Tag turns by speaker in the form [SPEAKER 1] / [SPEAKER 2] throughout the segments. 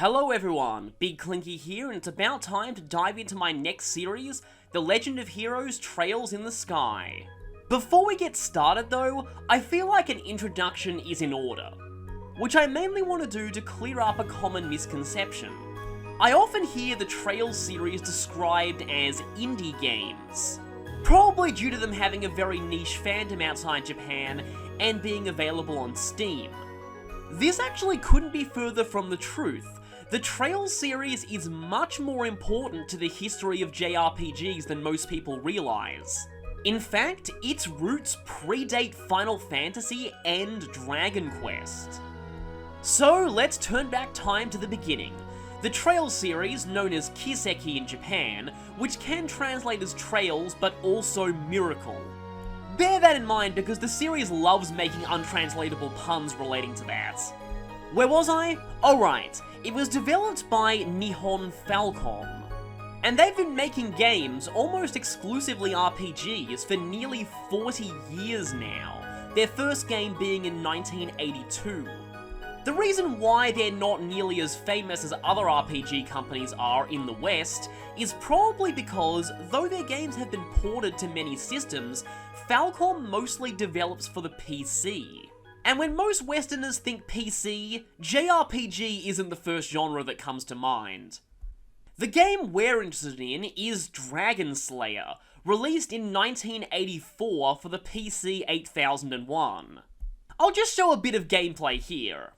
[SPEAKER 1] Hello everyone, Big Clinky here, and it's about time to dive into my next series, The Legend of Heroes Trails in the Sky. Before we get started though, I feel like an introduction is in order, which I mainly want to do to clear up a common misconception. I often hear the Trails series described as indie games, probably due to them having a very niche fandom outside Japan and being available on Steam. This actually couldn't be further from the truth. The Trails series is much more important to the history of JRPGs than most people realise. In fact, its roots predate Final Fantasy and Dragon Quest. So let's turn back time to the beginning. The Trails series, known as Kiseki in Japan, which can translate as Trails but also Miracle. Bear that in mind because the series loves making untranslatable puns relating to that. Where was I? Oh right, it was developed by Nihon Falcom. And they've been making games, almost exclusively RPGs, for nearly 40 years now, their first game being in 1982. The reason why they're not nearly as famous as other RPG companies are in the West is probably because, though their games have been ported to many systems, Falcom mostly develops for the PC. And when most Westerners think PC, JRPG isn't the first genre that comes to mind. The game we're interested in is Dragon Slayer, released in 1984 for the PC 8001. I'll just show a bit of gameplay here.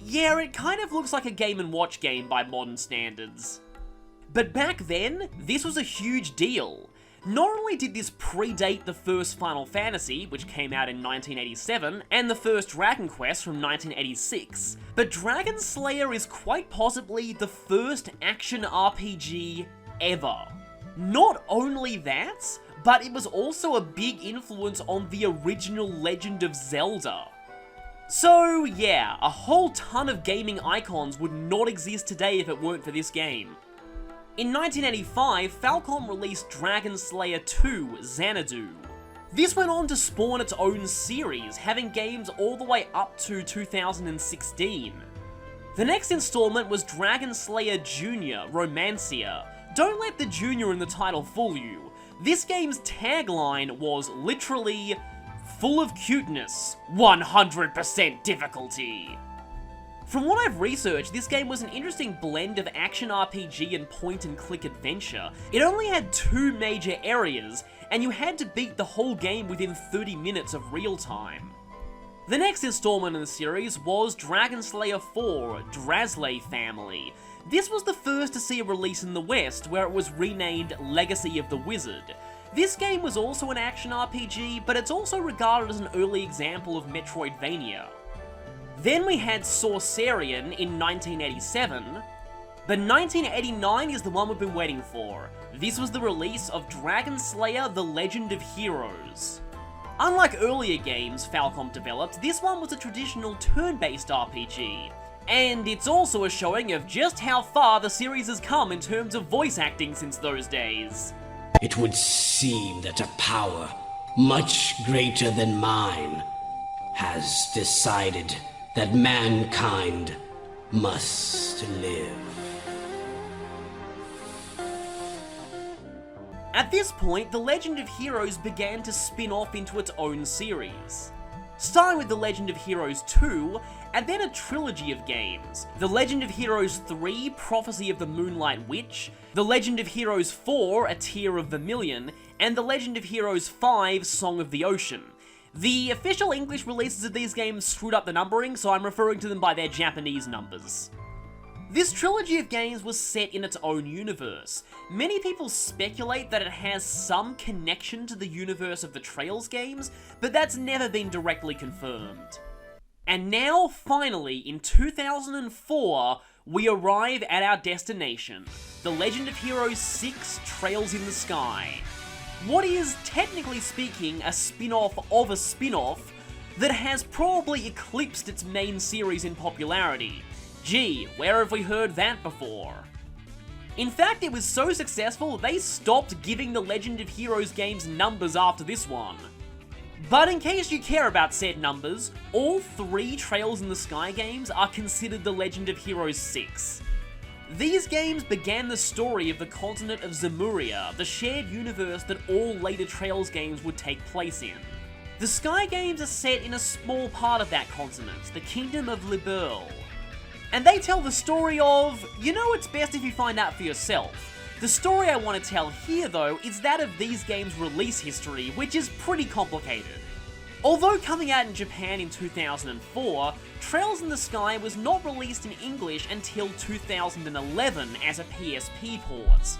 [SPEAKER 1] Yeah, it kind of looks like a Game & Watch game by modern standards. But back then, this was a huge deal. Not only did this predate the first Final Fantasy, which came out in 1987, and the first Dragon Quest from 1986, but Dragon Slayer is quite possibly the first action RPG ever. Not only that, but it was also a big influence on the original Legend of Zelda. So yeah, a whole ton of gaming icons would not exist today if it weren't for this game. In 1985, Falcom released Dragon Slayer 2 Xanadu. This went on to spawn its own series, having games all the way up to 2016. The next installment was Dragon Slayer Jr. Romancia. Don't let the Junior in the title fool you. This game's tagline was literally, "Full of cuteness, 100% difficulty." From what I've researched, this game was an interesting blend of action RPG and point-and-click adventure. It only had 2 major areas, and you had to beat the whole game within 30 minutes of real time. The next installment in the series was Dragon Slayer 4 Drasley Family. This was the first to see a release in the West, where it was renamed Legacy of the Wizard. This game was also an action RPG, but it's also regarded as an early example of Metroidvania. Then we had Sorcerian in 1987, but 1989 is the one we've been waiting for. This was the release of Dragon Slayer The Legend of Heroes. Unlike earlier games Falcom developed, this one was a traditional turn-based RPG. And it's also a showing of just how far the series has come in terms of voice acting since those days.
[SPEAKER 2] It would seem that a power much greater than mine has decided that mankind must live.
[SPEAKER 1] At this point, The Legend of Heroes began to spin off into its own series, starting with The Legend of Heroes 2, and then a trilogy of games. The Legend of Heroes 3, Prophecy of the Moonlight Witch, The Legend of Heroes 4, A Tear of Vermilion, and The Legend of Heroes 5, Song of the Ocean. The official English releases of these games screwed up the numbering, so I'm referring to them by their Japanese numbers. This trilogy of games was set in its own universe. Many people speculate that it has some connection to the universe of the Trails games, but that's never been directly confirmed. And now, finally, in 2004, we arrive at our destination, The Legend of Heroes 6 Trails in the Sky. What is, technically speaking, a spin-off of a spin-off that has probably eclipsed its main series in popularity. Gee, where have we heard that before? In fact, it was so successful, they stopped giving the Legend of Heroes games numbers after this one. But in case you care about said numbers, all 3 Trails in the Sky games are considered the Legend of Heroes 6. These games began the story of the continent of Zemuria, the shared universe that all later Trails games would take place in. The Sky games are set in a small part of that continent, the Kingdom of Liberl. And they tell the story of, it's best if you find out for yourself. The story I want to tell here, though, is that of these games' release history, which is pretty complicated. Although coming out in Japan in 2004, Trails in the Sky was not released in English until 2011 as a PSP port.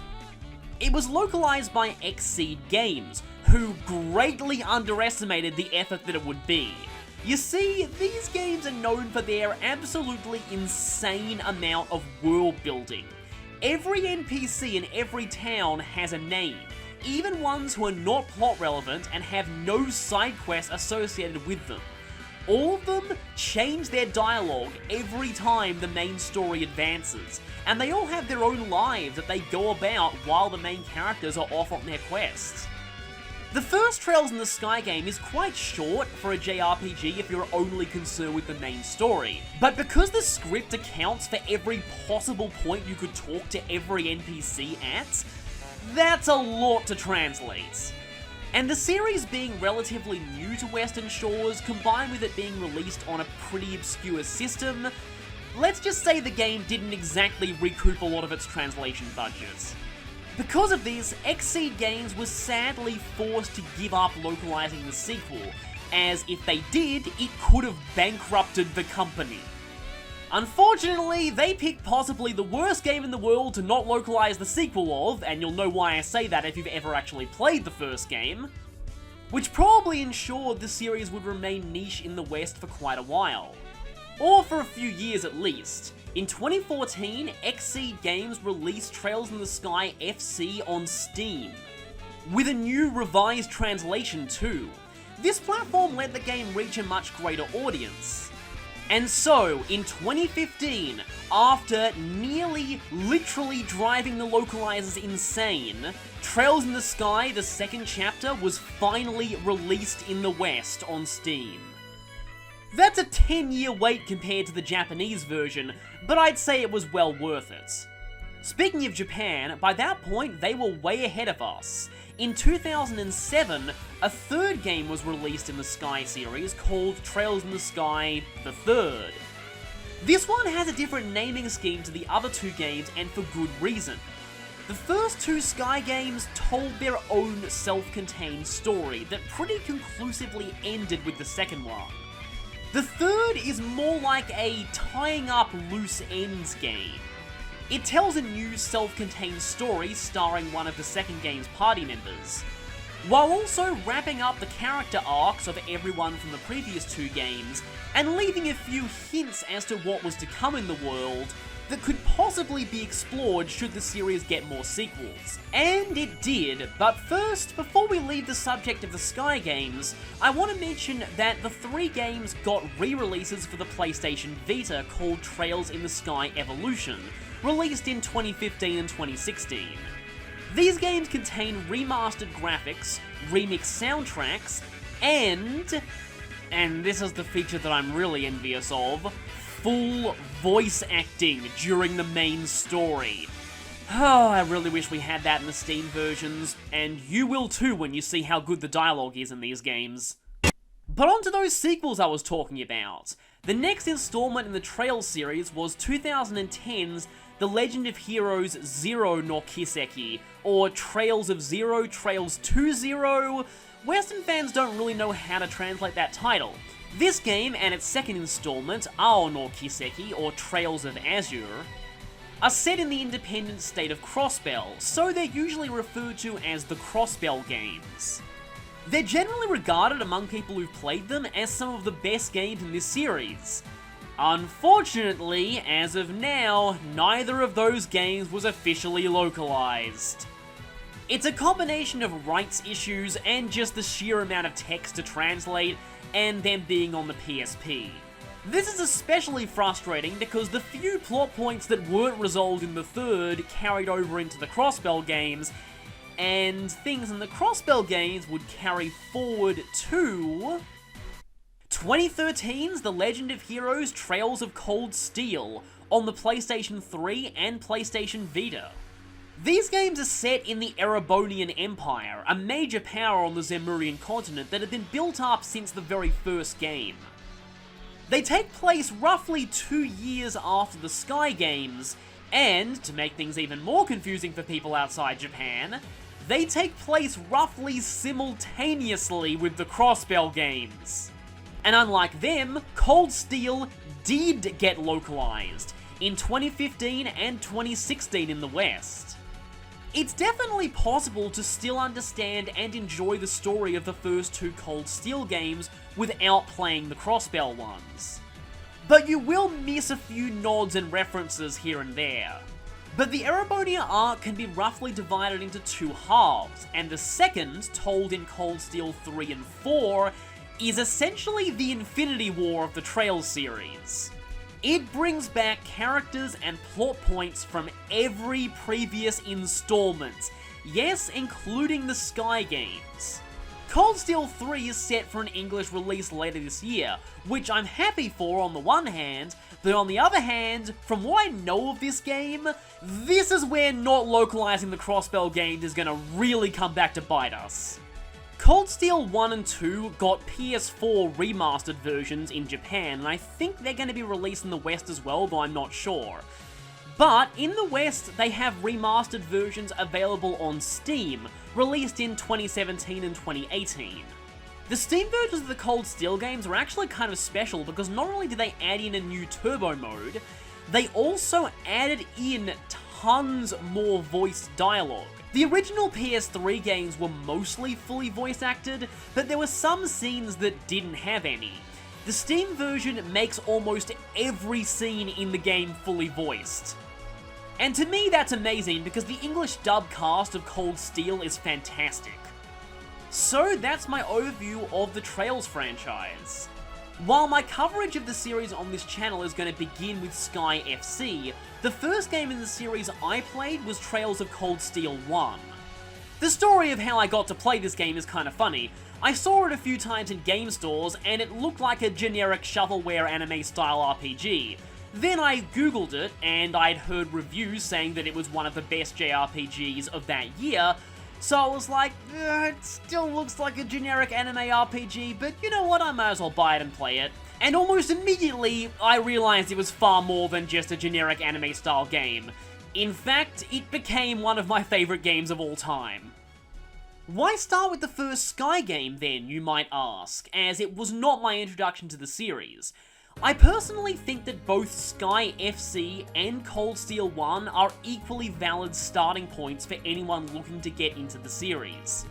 [SPEAKER 1] It was localized by Xseed Games, who greatly underestimated the effort that it would be. You see, these games are known for their absolutely insane amount of world building. Every NPC in every town has a name, even ones who are not plot relevant and have no side quests associated with them. All of them change their dialogue every time the main story advances, and they all have their own lives that they go about while the main characters are off on their quests. The first Trails in the Sky game is quite short for a JRPG if you're only concerned with the main story, but because the script accounts for every possible point you could talk to every NPC at, that's a lot to translate. And the series being relatively new to Western shores, combined with it being released on a pretty obscure system, let's just say the game didn't exactly recoup a lot of its translation budget. Because of this, Xseed Games was sadly forced to give up localizing the sequel, as if they did, it could have bankrupted the company. Unfortunately, they picked possibly the worst game in the world to not localize the sequel of, and you'll know why I say that if you've ever actually played the first game, which probably ensured the series would remain niche in the West for quite a while. Or for a few years at least. In 2014, Xseed Games released Trails in the Sky FC on Steam, with a new revised translation too. This platform let the game reach a much greater audience. And so, in 2015, after nearly literally driving the localizers insane, Trails in the Sky, the second chapter, was finally released in the West on Steam. That's a 10-year wait compared to the Japanese version, but I'd say it was well worth it. Speaking of Japan, by that point they were way ahead of us. In 2007, a third game was released in the Sky series called Trails in the Sky the Third. This one has a different naming scheme to the other 2 games, and for good reason. The first 2 Sky games told their own self-contained story that pretty conclusively ended with the second one. The third is more like a tying up loose ends game. It tells a new self-contained story starring one of the second game's party members, while also wrapping up the character arcs of everyone from the previous 2 games, and leaving a few hints as to what was to come in the world that could possibly be explored should the series get more sequels. And it did, but first, before we leave the subject of the Sky games, I want to mention that the 3 games got re-releases for the PlayStation Vita called Trails in the Sky Evolution, released in 2015 and 2016. These games contain remastered graphics, remixed soundtracks, and this is the feature that I'm really envious of, full voice acting during the main story. Oh, I really wish we had that in the Steam versions, and you will too when you see how good the dialogue is in these games. But on to those sequels I was talking about. The next installment in the Trails series was 2010's The Legend of Heroes Zero no Kiseki, or Trails of Zero, Trails to Zero. Western fans don't really know how to translate that title. This game and its second installment, Ao no Kiseki, or Trails of Azure, are set in the independent state of Crossbell, so they're usually referred to as the Crossbell games. They're generally regarded among people who've played them as some of the best games in this series. Unfortunately, as of now, neither of those games was officially localized. It's a combination of rights issues and just the sheer amount of text to translate, and them being on the PSP. This is especially frustrating because the few plot points that weren't resolved in the third carried over into the Crossbell games, and things in the Crossbell games would carry forward to 2013's The Legend of Heroes Trails of Cold Steel on the PlayStation 3 and PlayStation Vita. These games are set in the Erebonian Empire, a major power on the Zemurian continent that had been built up since the very first game. They take place roughly 2 years after the Sky games, and, to make things even more confusing for people outside Japan, they take place roughly simultaneously with the Crossbell games. And unlike them, Cold Steel did get localized in 2015 and 2016 in the West. It's definitely possible to still understand and enjoy the story of the first 2 Cold Steel games without playing the Crossbell ones. But you will miss a few nods and references here and there. But the Erebonia arc can be roughly divided into 2 halves, and the second, told in Cold Steel 3 and 4, is essentially the Infinity War of the Trails series. It brings back characters and plot points from every previous installment, yes, including the Sky games. Cold Steel 3 is set for an English release later this year, which I'm happy for on the one hand, but on the other hand, from what I know of this game, this is where not localizing the Crossbell games is gonna really come back to bite us. Cold Steel 1 and 2 got PS4 remastered versions in Japan, and I think they're going to be released in the West as well, though I'm not sure. But in the West, they have remastered versions available on Steam, released in 2017 and 2018. The Steam versions of the Cold Steel games are actually kind of special because not only did they add in a new turbo mode, they also added in tons more voiced dialogue. The original PS3 games were mostly fully voice acted, but there were some scenes that didn't have any. The Steam version makes almost every scene in the game fully voiced. And to me that's amazing because the English dub cast of Cold Steel is fantastic. So that's my overview of the Trails franchise. While my coverage of the series on this channel is going to begin with Sky FC, the first game in the series I played was Trails of Cold Steel 1. The story of how I got to play this game is kind of funny. I saw it a few times in game stores and it looked like a generic shovelware anime style RPG. Then I googled it and I'd heard reviews saying that it was one of the best JRPGs of that year, so I was like, it still looks like a generic anime RPG, but you know what, I might as well buy it and play it. And almost immediately, I realized it was far more than just a generic anime-style game. In fact, it became one of my favorite games of all time. Why start with the first Sky game then, you might ask, as it was not my introduction to the series. I personally think that both Sky FC and Cold Steel 1 are equally valid starting points for anyone looking to get into the series.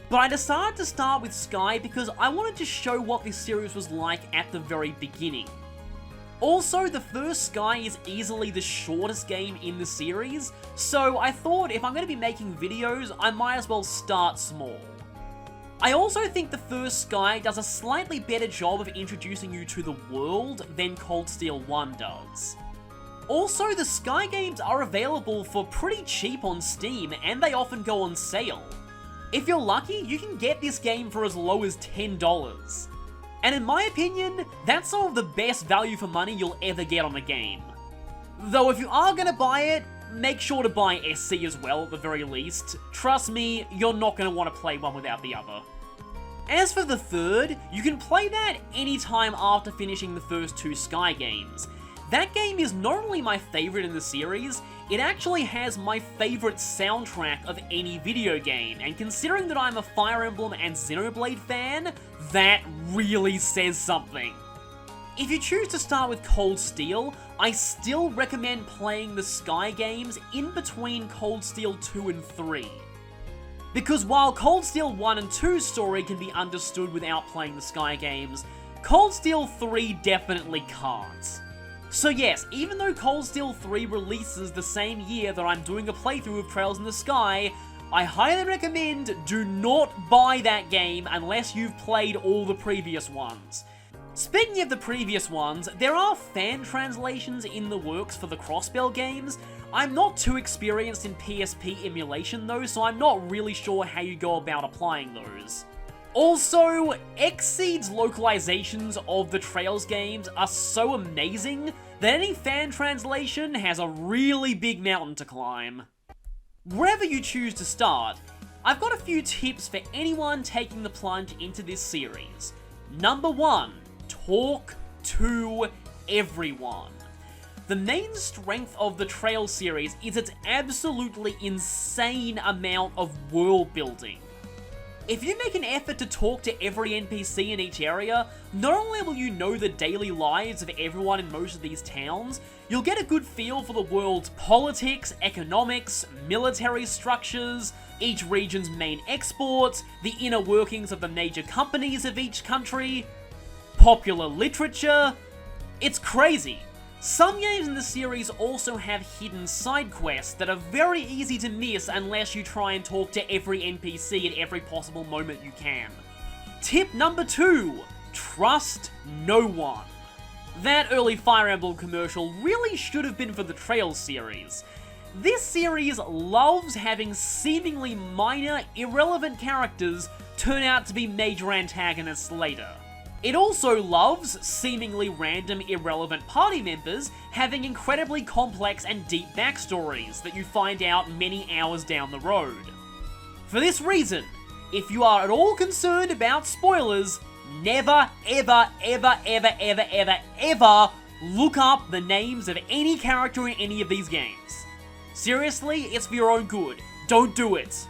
[SPEAKER 1] But I decided to start with Sky because I wanted to show what this series was like at the very beginning. Also, the first Sky is easily the shortest game in the series, so I thought if I'm going to be making videos, I might as well start small. I also think the first Sky does a slightly better job of introducing you to the world than Cold Steel 1 does. Also, the Sky games are available for pretty cheap on Steam, and they often go on sale. If you're lucky, you can get this game for as low as $10. And in my opinion, that's some of the best value for money you'll ever get on a game. Though if you are gonna buy it, make sure to buy SC as well at the very least. Trust me, you're not gonna want to play one without the other. As for the third, you can play that anytime after finishing the first 2 Sky games. That game is not only my favourite in the series, it actually has my favourite soundtrack of any video game, and considering that I'm a Fire Emblem and Xenoblade fan, that really says something. If you choose to start with Cold Steel, I still recommend playing the Sky games in between Cold Steel 2 and 3. Because while Cold Steel 1 and 2's story can be understood without playing the Sky games, Cold Steel 3 definitely can't. So yes, even though Cold Steel 3 releases the same year that I'm doing a playthrough of Trails in the Sky, I highly recommend do not buy that game unless you've played all the previous ones. Speaking of the previous ones, there are fan translations in the works for the Crossbell games. I'm not too experienced in PSP emulation though, so I'm not really sure how you go about applying those. Also, Xseed's localizations of the Trails games are so amazing that any fan translation has a really big mountain to climb. Wherever you choose to start, I've got a few tips for anyone taking the plunge into this series. Number 1. Talk to everyone. The main strength of the Trails series is its absolutely insane amount of world building. If you make an effort to talk to every NPC in each area, not only will you know the daily lives of everyone in most of these towns, you'll get a good feel for the world's politics, economics, military structures, each region's main exports, the inner workings of the major companies of each country, popular literature. It's crazy. Some games in the series also have hidden side quests that are very easy to miss unless you try and talk to every NPC at every possible moment you can. Tip number 2, trust no one. That early Fire Emblem commercial really should have been for the Trails series. This series loves having seemingly minor, irrelevant characters turn out to be major antagonists later. It also loves seemingly random, irrelevant party members having incredibly complex and deep backstories that you find out many hours down the road. For this reason, if you are at all concerned about spoilers, never, ever, ever, ever, ever, ever, ever look up the names of any character in any of these games. Seriously, it's for your own good. Don't do it.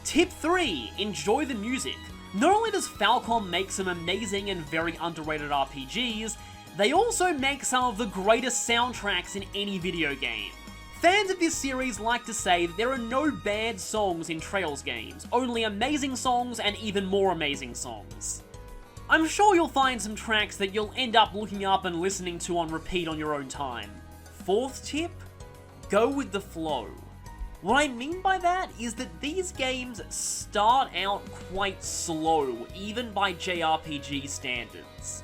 [SPEAKER 1] Tip 3, enjoy the music. Not only does Falcom make some amazing and very underrated RPGs, they also make some of the greatest soundtracks in any video game. Fans of this series like to say that there are no bad songs in Trails games, only amazing songs and even more amazing songs. I'm sure you'll find some tracks that you'll end up looking up and listening to on repeat on your own time. 4th tip, go with the flow. What I mean by that is that these games start out quite slow, even by JRPG standards.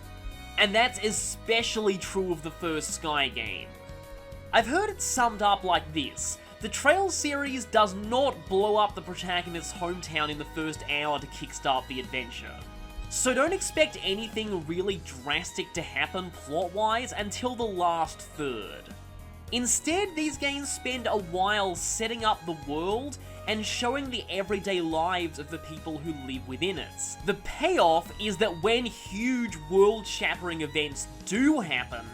[SPEAKER 1] And that's especially true of the first Sky game. I've heard it summed up like this: the Trails series does not blow up the protagonist's hometown in the first hour to kickstart the adventure. So don't expect anything really drastic to happen plot-wise until the last third. Instead, these games spend a while setting up the world and showing the everyday lives of the people who live within it. The payoff is that when huge world-shattering events do happen,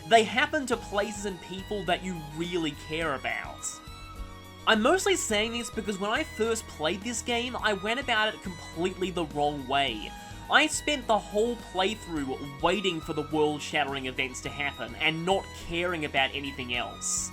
[SPEAKER 1] they happen to places and people that you really care about. I'm mostly saying this because when I first played this game, I went about it completely the wrong way. I spent the whole playthrough waiting for the world-shattering events to happen and not caring about anything else.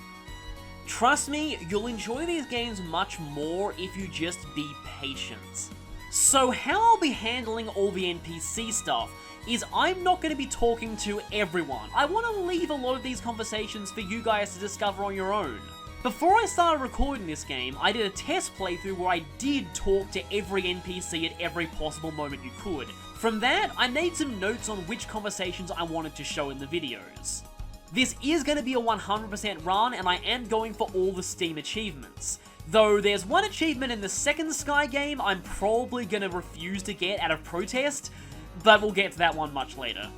[SPEAKER 1] Trust me, you'll enjoy these games much more if you just be patient. So how I'll be handling all the NPC stuff is I'm not going to be talking to everyone. I want to leave a lot of these conversations for you guys to discover on your own. Before I started recording this game, I did a test playthrough where I did talk to every NPC at every possible moment you could. From that, I made some notes on which conversations I wanted to show in the videos. This is going to be a 100% run, and I am going for all the Steam achievements. Though there's one achievement in the second Sky game I'm probably going to refuse to get out of protest, but we'll get to that one much later.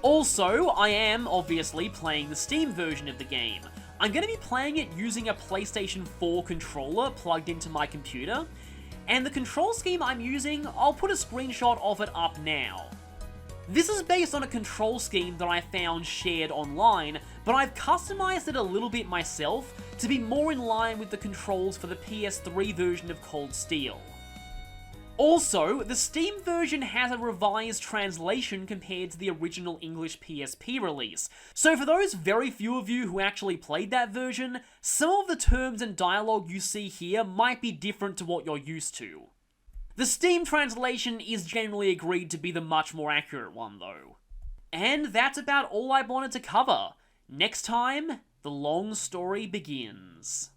[SPEAKER 1] Also, I am obviously playing the Steam version of the game. I'm going to be playing it using a PlayStation 4 controller plugged into my computer, and the control scheme I'm using, I'll put a screenshot of it up now. This is based on a control scheme that I found shared online, but I've customized it a little bit myself to be more in line with the controls for the PS3 version of Cold Steel. Also, the Steam version has a revised translation compared to the original English PSP release, so for those very few of you who actually played that version, some of the terms and dialogue you see here might be different to what you're used to. The Steam translation is generally agreed to be the much more accurate one though. And that's about all I wanted to cover. Next time, the long story begins.